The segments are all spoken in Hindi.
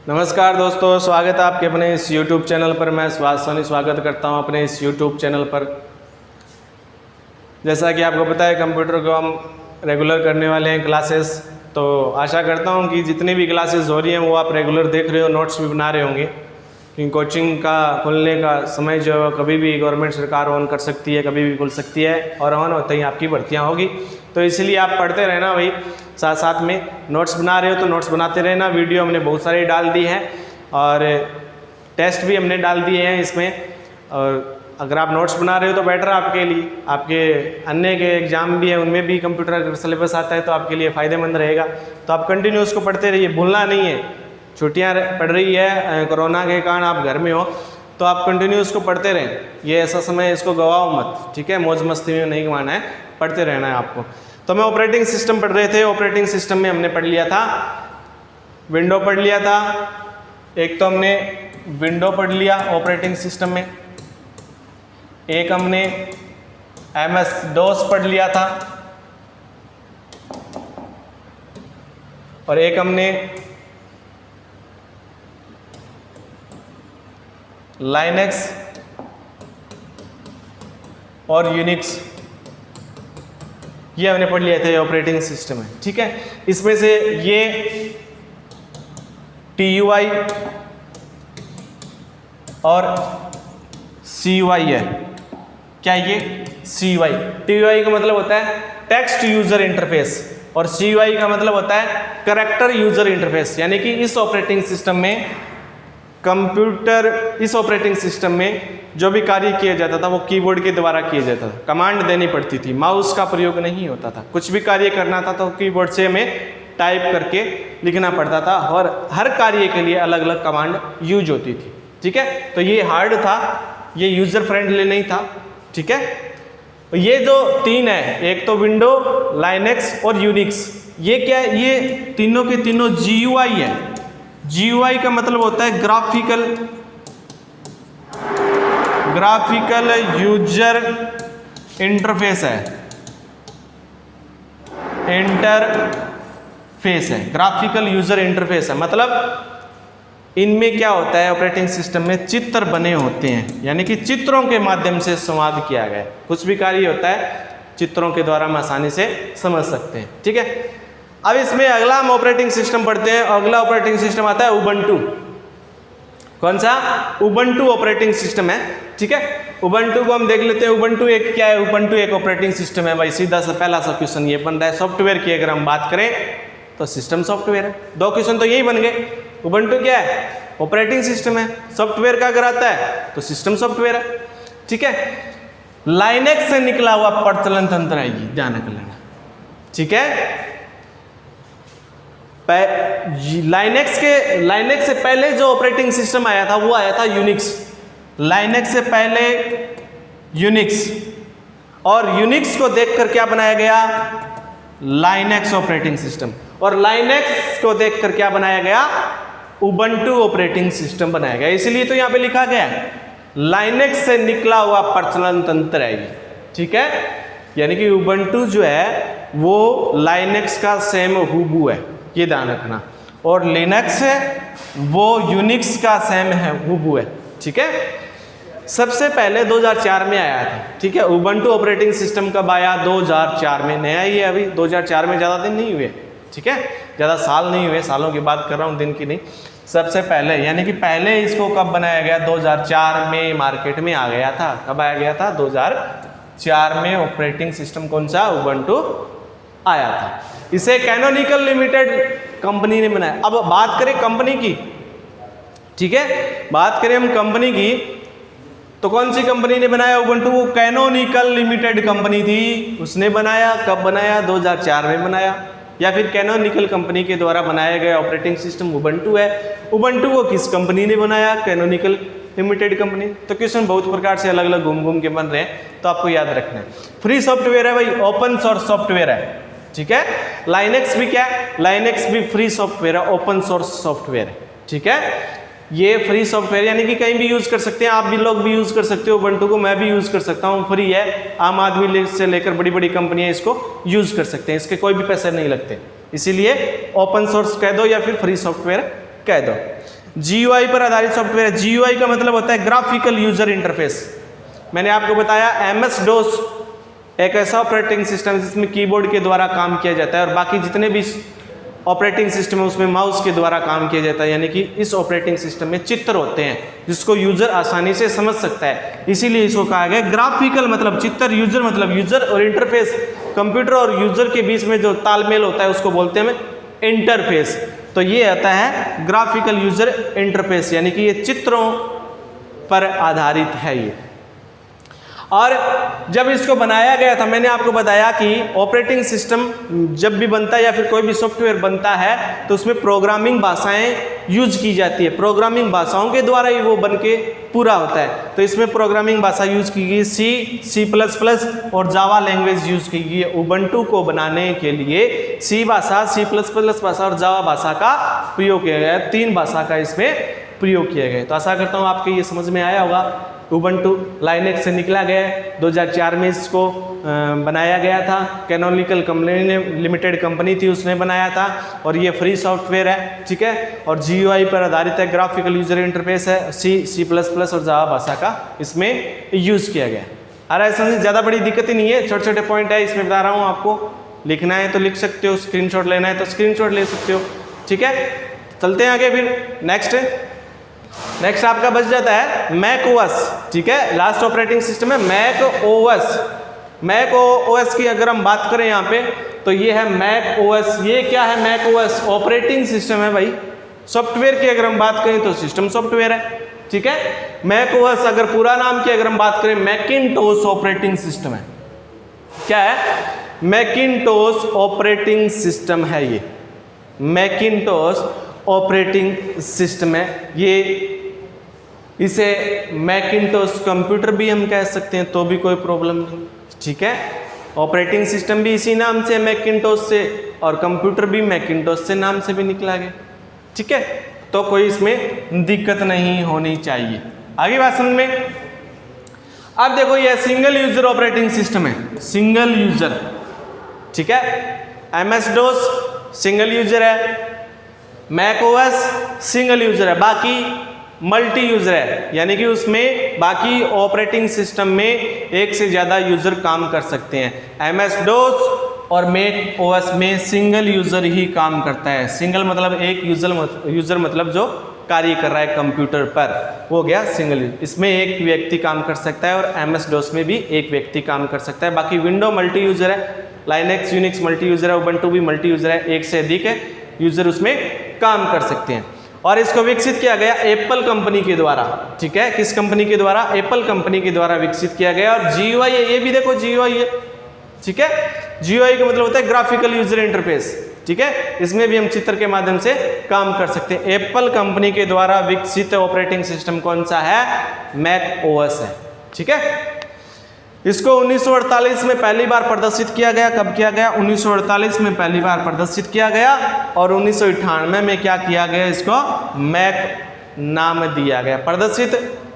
नमस्कार दोस्तों, स्वागत है आपके अपने इस YouTube चैनल पर। मैं स्वागत करता हूं अपने इस YouTube चैनल पर। जैसा कि आपको पता है, कंप्यूटर को हम रेगुलर करने वाले हैं क्लासेस। तो आशा करता हूं कि जितनी भी क्लासेस हो रही हैं वो आप रेगुलर देख रहे हो, नोट्स भी बना रहे होंगे। क्योंकि कोचिंग का खुलने का समय जो कभी भी गवर्नमेंट सरकार ऑन कर सकती है, कभी भी खुल सकती है, और ऑन होते ही आपकी भर्तियाँ होगी। तो इसलिए आप पढ़ते रहना भाई, साथ साथ में नोट्स बना रहे हो तो नोट्स बनाते रहना। वीडियो हमने बहुत सारी डाल दी हैं और टेस्ट भी हमने डाल दिए हैं इसमें। और अगर आप नोट्स बना रहे हो तो बेटर है आपके लिए। आपके अन्य के एग्ज़ाम भी हैं, उनमें भी कंप्यूटर का सिलेबस आता है, तो आपके लिए फ़ायदेमंद रहेगा। तो आप कंटिन्यू उसको पढ़ते रहिए, भूलना नहीं है। छुट्टियाँ पड़ रही है, कोरोना के कारण आप घर में हो, तो आप कंटिन्यू उसको पढ़ते रहें। ये ऐसा समय इसको गवाओ मत, ठीक है? मौज मस्ती में नहीं गंवाना है, पढ़ते रहना है आपको। तो मैं ऑपरेटिंग सिस्टम पढ़ रहे थे। ऑपरेटिंग सिस्टम में हमने पढ़ लिया था, विंडो पढ़ लिया था। एक तो हमने विंडो पढ़ लिया ऑपरेटिंग सिस्टम में, एक हमने MS DOS पढ़ लिया था, और एक हमने लाइनेक्स और यूनिक्स, ये हमने पढ़ लिया था। ऑपरेटिंग सिस्टम है, ठीक है? इसमें से ये TUI और CUI है। क्या ये CUI? TUI का मतलब होता है टेक्स्ट यूजर इंटरफेस, और CUI का मतलब होता है कैरेक्टर यूजर इंटरफेस। यानी कि इस ऑपरेटिंग सिस्टम में इस ऑपरेटिंग सिस्टम में जो भी कार्य किया जाता था वो कीबोर्ड के द्वारा किया जाता था। कमांड देनी पड़ती थी, माउस का प्रयोग नहीं होता था। कुछ भी कार्य करना था तो कीबोर्ड से हमें टाइप करके लिखना पड़ता था, और हर कार्य के लिए अलग अलग कमांड यूज होती थी, ठीक है? तो ये हार्ड था, ये यूजर फ्रेंडली नहीं था, ठीक है? ये जो तीन है, एक तो विंडो, लाइनेक्स और यूनिक्स, ये क्या है? ये तीनों के तीनों GUI है। GUI का मतलब होता है ग्राफिकल यूजर इंटरफेस है, ग्राफिकल यूजर इंटरफेस है। मतलब इनमें क्या होता है, ऑपरेटिंग सिस्टम में चित्र बने होते हैं, यानी कि चित्रों के माध्यम से संवाद किया गया है। कुछ भी कार्य होता है चित्रों के द्वारा हम आसानी से समझ सकते हैं, ठीक है? अब इसमें अगला हम ऑपरेटिंग सिस्टम पढ़ते हैं। अगला ऑपरेटिंग सिस्टम आता है उबंटू। कौन सा? उबंटू ऑपरेटिंग सिस्टम है, ठीक है? उबंटू को हम देख लेते हैं। उबंटू एक क्या है? उबंटू एक ऑपरेटिंग सिस्टम है भाई। सीधा सा पहला सा क्वेश्चन ये बन रहा है। सॉफ्टवेयर की अगर हम बात करें तो सिस्टम सॉफ्टवेयर है। दो क्वेश्चन तो यही बन गए। उबंटू क्या है? ऑपरेटिंग सिस्टम है। सॉफ्टवेयर का अगर आता है तो सिस्टम सॉफ्टवेयर है, ठीक है? लाइनेक्स से निकला हुआ प्रचलन तंत्र है ये, ध्यान रख लेना, ठीक है? लाइनेक्स से पहले जो ऑपरेटिंग सिस्टम आया था वो आया था यूनिक्स। लाइनेक्स से पहले यूनिक्स, और यूनिक्स को देखकर क्या बनाया गया? Linux operating system. और लाइनेक्स को देखकर क्या बनाया गया? उबंटू ऑपरेटिंग सिस्टम बनाया गया। इसलिए तो यहाँ पे लिखा गया लाइनेक्स से निकला हुआ प्रचलन तंत्र है ये, ठीक है? यानी कि उबंटू जो है वो लाइनेक्स का सेम हूबहू है, ये ध्यान रखना। और लिनक्स है वो यूनिक्स का सेम है, हूबहू है, ठीक है? सबसे पहले 2004 में आया था, ठीक है? उबंटू ऑपरेटिंग सिस्टम कब आया? 2004 में। नया ही है अभी, 2004 में, ज़्यादा दिन नहीं हुए, ठीक है? ज़्यादा साल नहीं हुए, सालों की बात कर रहा हूँ, दिन की नहीं। सबसे पहले, यानी कि पहले इसको कब बनाया गया? 2004 में मार्केट में आ गया था। कब आया गया था? 2004 में ऑपरेटिंग सिस्टम कौन सा? उबंटू आया था। इसे कैनोनिकल लिमिटेड कंपनी ने बनाया। अब बात करें कंपनी की, ठीक है? बात करें हम कंपनी की, तो कौन सी कंपनी ने बनाया उबंटू? कैनोनिकल लिमिटेड कंपनी थी, उसने बनाया। कब बनाया? 2004 में बनाया। या फिर कैनोनिकल कंपनी के द्वारा बनाया गया ऑपरेटिंग सिस्टम उबंटू है। उबंटू को किस कंपनी ने बनाया? Canonical limited company. तो क्वेश्चन बहुत प्रकार से अलग अलग घूम घूम के बन रहे हैं, तो आपको याद रखना है। फ्री सॉफ्टवेयर है भाई, ओपन सोर्स सॉफ्टवेयर है, ठीक है? लाइनेक्स भी क्या है? लाइनेक्स भी फ्री सॉफ्टवेयर है, ओपन सोर्स सॉफ्टवेयर है, ठीक है? ये फ्री सॉफ्टवेयर यानी कि कहीं भी यूज कर सकते हैं, आप भी लोग भी यूज कर सकते हो। उबंटू को मैं भी यूज कर सकता हूँ, फ्री है। आम आदमी से लेकर बड़ी बड़ी कंपनियां इसको यूज कर सकते हैं, इसके कोई भी पैसे नहीं लगते। इसीलिए ओपन सोर्स कह दो या फिर फ्री सॉफ्टवेयर कह दो। GUI पर आधारित सॉफ्टवेयर है। GUI का मतलब होता है ग्राफिकल यूजर इंटरफेस। मैंने आपको बताया MS-DOS एक ऐसा ऑपरेटिंग सिस्टम है जिसमें कीबोर्ड के द्वारा काम किया जाता है और बाकी जितने भी ऑपरेटिंग सिस्टम है उसमें माउस के द्वारा काम किया जाता है, यानी कि इस ऑपरेटिंग सिस्टम में चित्र होते हैं जिसको यूजर आसानी से समझ सकता है, इसीलिए इसको कहा गया ग्राफिकल मतलब चित्र, यूजर मतलब यूजर, और इंटरफेस कंप्यूटर और यूजर के बीच में जो तालमेल होता है उसको बोलते हैं इंटरफेस। तो ये आता है ग्राफिकल यूजर इंटरफेस, यानी कि ये चित्रों पर आधारित है ये। और जब इसको बनाया गया था, मैंने आपको बताया कि ऑपरेटिंग सिस्टम जब भी बनता है या फिर कोई भी सॉफ्टवेयर बनता है तो उसमें प्रोग्रामिंग भाषाएं यूज की जाती है, प्रोग्रामिंग भाषाओं के द्वारा ही वो बन के पूरा होता है। तो इसमें प्रोग्रामिंग भाषा यूज की गई C++ और जावा लैंग्वेज यूज की गई है। उबंटू को बनाने के लिए C भाषा, C++ भाषा और जावा भाषा का प्रयोग किया गया है। 3 भाषा का इसमें प्रयोग किया गया है। तो आशा करता हूँ आपके ये समझ में आया होगा। उबंटू लाइनेक्स से निकला गया है, 2004 में इसको बनाया गया था। कैनोनिकल लिमिटेड कंपनी थी, उसने बनाया था और ये फ्री सॉफ्टवेयर है, ठीक है। और GUI पर आधारित है, ग्राफिकल यूजर इंटरफेस है, C++ और जावा भाषा का इसमें यूज किया गया। अरे ऐसा ज़्यादा बड़ी दिक्कत ही नहीं है, छोटे छोटे पॉइंट है इसमें बता रहा हूँ आपको। लिखना है तो लिख सकते हो, स्क्रीनशॉट लेना है तो स्क्रीनशॉट ले सकते हो, ठीक है। चलते हैं आगे फिर। नेक्स्ट आपका बच जाता है मैक OS, ठीक है। लास्ट ऑपरेटिंग सिस्टम है मैक OS। मैक OS की अगर हम बात करें यहाँ पे तो ये है मैक OS। ये क्या है मैक OS? ऑपरेटिंग सिस्टम है भाई। सॉफ्टवेयर की अगर हम बात करें तो सिस्टम सॉफ्टवेयर है, ठीक है। मैक OS अगर पूरा नाम की अगर हम बात करें मैकिंटोश ऑपरेटिंग सिस्टम है। क्या है? मैकिंटोश ऑपरेटिंग सिस्टम है ये। मैकिंटोश ऑपरेटिंग सिस्टम है ये। इसे मैकिंटोश कंप्यूटर भी हम कह सकते हैं तो भी कोई प्रॉब्लम नहीं, ठीक है। ऑपरेटिंग सिस्टम भी इसी नाम से मैकिंटोश से और कंप्यूटर भी मैकिंटोश से नाम से भी निकला गया, ठीक है। तो कोई इसमें दिक्कत नहीं होनी चाहिए। आगे बात समझ में। अब देखो ये सिंगल यूजर ऑपरेटिंग सिस्टम है, सिंगल यूजर, ठीक है। MS-DOS सिंगल यूजर है, मैक OS सिंगल यूजर है, बाकी मल्टी यूजर है, यानी कि उसमें बाकी ऑपरेटिंग सिस्टम में एक से ज़्यादा यूजर काम कर सकते हैं। MS-DOS और मैक OS में सिंगल यूजर ही काम करता है। सिंगल मतलब एक यूजर मतलब जो कार्य कर रहा है कंप्यूटर पर, वो गया सिंगल यूजर। इसमें एक व्यक्ति काम कर सकता है और MS-DOS में भी एक व्यक्ति काम कर सकता है। बाकी विंडो मल्टी यूजर है, लाइनेक्स यूनिक्स मल्टी यूजर है, उबंटू भी मल्टी यूजर है, एक से अधिक है यूजर उसमें काम कर सकते हैं। और इसको विकसित किया गया एप्पल कंपनी के द्वारा, ठीक है। किस कंपनी के द्वारा? एप्पल कंपनी के द्वारा विकसित किया गया। और GUI है, ये भी देखो GUI है, ठीक है। GUI का मतलब होता है ग्राफिकल यूजर इंटरफेस, ठीक है। इसमें भी हम चित्र के माध्यम से काम कर सकते हैं। एप्पल कंपनी के द्वारा विकसित ऑपरेटिंग सिस्टम कौन सा है? मैक OS है, ठीक है। इसको 1948 में पहली बार प्रदर्शित किया गया। कब किया गया? 1948 में पहली बार प्रदर्शित किया गया और 1998 में क्या किया गया? इसको मैक नाम दिया गया। प्रदर्शित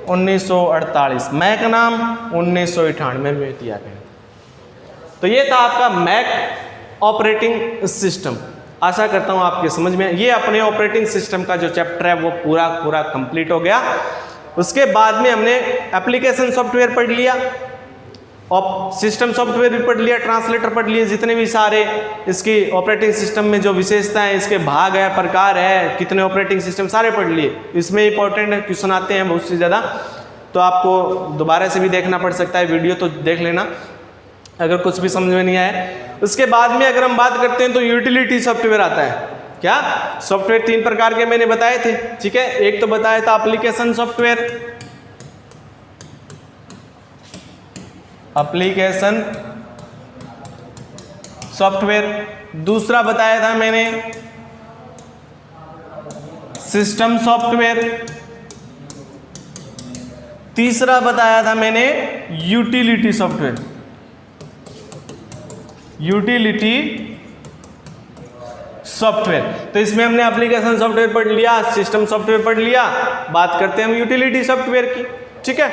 1948, मैक नाम 1998 में दिया गया। तो ये था आपका मैक ऑपरेटिंग सिस्टम। आशा करता हूँ आपके समझ में। ये अपने ऑपरेटिंग सिस्टम का जो चैप्टर है वो पूरा कंप्लीट हो गया। उसके बाद में हमने एप्लीकेशन सॉफ्टवेयर पढ़ लिया और सिस्टम सॉफ्टवेयर भी पढ़ लिया, ट्रांसलेटर पढ़ लिए, जितने भी सारे इसकी ऑपरेटिंग सिस्टम में जो विशेषताएं, इसके भाग है, प्रकार है, कितने ऑपरेटिंग सिस्टम सारे पढ़ लिए। इसमें इंपॉर्टेंट क्वेश्चन आते हैं बहुत से ज़्यादा, तो आपको दोबारा से भी देखना पड़ सकता है, वीडियो तो देख लेना अगर कुछ भी समझ में नहीं आया। उसके बाद में अगर हम बात करते हैं तो यूटिलिटी सॉफ्टवेयर आता है। क्या? सॉफ्टवेयर 3 प्रकार के मैंने बताए थे, ठीक है। एक तो बताया था एप्लीकेशन सॉफ्टवेयर, एप्लीकेशन सॉफ्टवेयर। दूसरा बताया था मैंने सिस्टम सॉफ्टवेयर। तीसरा बताया था मैंने यूटिलिटी सॉफ्टवेयर, यूटिलिटी सॉफ्टवेयर। तो इसमें हमने एप्लीकेशन सॉफ्टवेयर पढ़ लिया, सिस्टम सॉफ्टवेयर पढ़ लिया। बात करते हैं हम यूटिलिटी सॉफ्टवेयर की, ठीक है।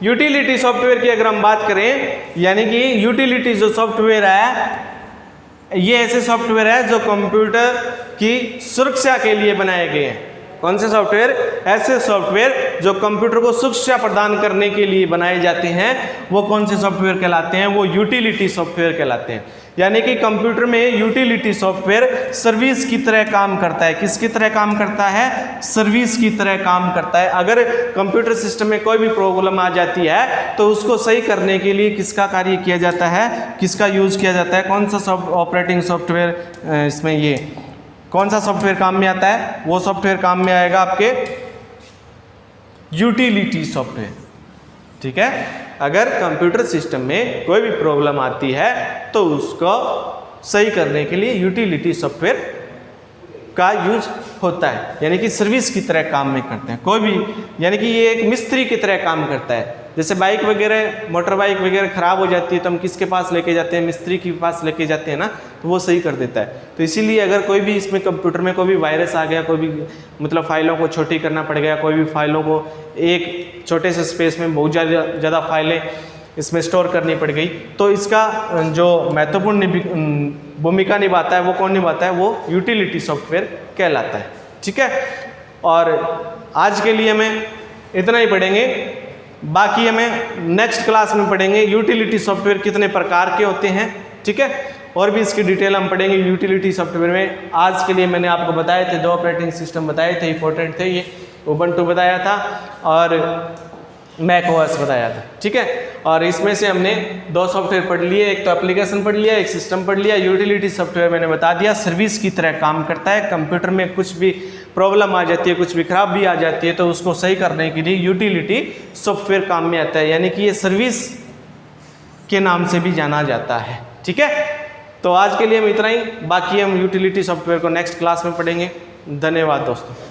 यूटिलिटी सॉफ्टवेयर की अगर हम बात करें, यानी कि यूटिलिटी जो सॉफ्टवेयर है ये ऐसे सॉफ्टवेयर है जो कंप्यूटर की सुरक्षा के लिए बनाए गए हैं। कौन से सॉफ्टवेयर? ऐसे सॉफ्टवेयर जो कंप्यूटर को सुरक्षा प्रदान करने के लिए बनाए जाते हैं, वो कौन से सॉफ्टवेयर कहलाते हैं? वो यूटिलिटी सॉफ्टवेयर कहलाते हैं। यानी कि कंप्यूटर में यूटिलिटी सॉफ्टवेयर सर्विस की तरह काम करता है। किसकी तरह काम करता है? सर्विस की तरह काम करता है। अगर कंप्यूटर सिस्टम में कोई भी प्रॉब्लम आ जाती है तो उसको सही करने के लिए किसका कार्य किया जाता है? किसका यूज किया जाता है? कौन सा ऑपरेटिंग सॉफ्टवेयर इसमें ये कौन सा सॉफ्टवेयर काम में आता है? वो सॉफ्टवेयर काम में आएगा आपके यूटिलिटी सॉफ्टवेयर। ठीक है, अगर कंप्यूटर सिस्टम में कोई भी प्रॉब्लम आती है तो उसको सही करने के लिए यूटिलिटी सॉफ्टवेयर का यूज होता है, यानी कि सर्विस की तरह काम में करते हैं। कोई भी, यानी कि ये एक मिस्त्री की तरह काम करता है। जैसे बाइक वगैरह, मोटर बाइक वगैरह ख़राब हो जाती है तो हम किसके पास लेके जाते हैं? मिस्त्री के पास लेके जाते हैं ना, तो वो सही कर देता है। तो इसीलिए अगर कोई भी इसमें कंप्यूटर में कोई भी वायरस आ गया, कोई भी मतलब फाइलों को छोटी करना पड़ गया, कोई भी फाइलों को एक छोटे से स्पेस में बहुत ज़्यादा फाइलें इसमें स्टोर करनी पड़ गई, तो इसका जो महत्वपूर्ण भूमिका निभाता है वो कौन निभाता है? वो यूटिलिटी सॉफ्टवेयर कहलाता है। ठीक है, और आज के लिए हमें इतना ही पढ़ेंगे। बाकी हमें नेक्स्ट क्लास में पढ़ेंगे यूटिलिटी सॉफ्टवेयर कितने प्रकार के होते हैं। ठीक है, और भी इसकी डिटेल हम पढ़ेंगे यूटिलिटी सॉफ्टवेयर में। आज के लिए मैंने आपको बताए थे, 2 ऑपरेटिंग सिस्टम बताए थे, इंपॉर्टेंट थे। ये उबंटू बताया था और मैक ओएस बताया था। ठीक है, और इसमें से हमने 2 सॉफ्टवेयर पढ़ लिए, एक तो एप्लीकेशन पढ़ लिया, एक सिस्टम पढ़ लिया। यूटिलिटी सॉफ्टवेयर मैंने बता दिया सर्विस की तरह काम करता है। कंप्यूटर में कुछ भी प्रॉब्लम आ जाती है, कुछ भी खराब भी आ जाती है, तो उसको सही करने के लिए यूटिलिटी सॉफ्टवेयर काम में आता है, यानी कि ये सर्विस के नाम से भी जाना जाता है। ठीक है, तो आज के लिए हम इतना ही। बाकी हम यूटिलिटी सॉफ्टवेयर को नेक्स्ट क्लास में पढ़ेंगे। धन्यवाद दोस्तों।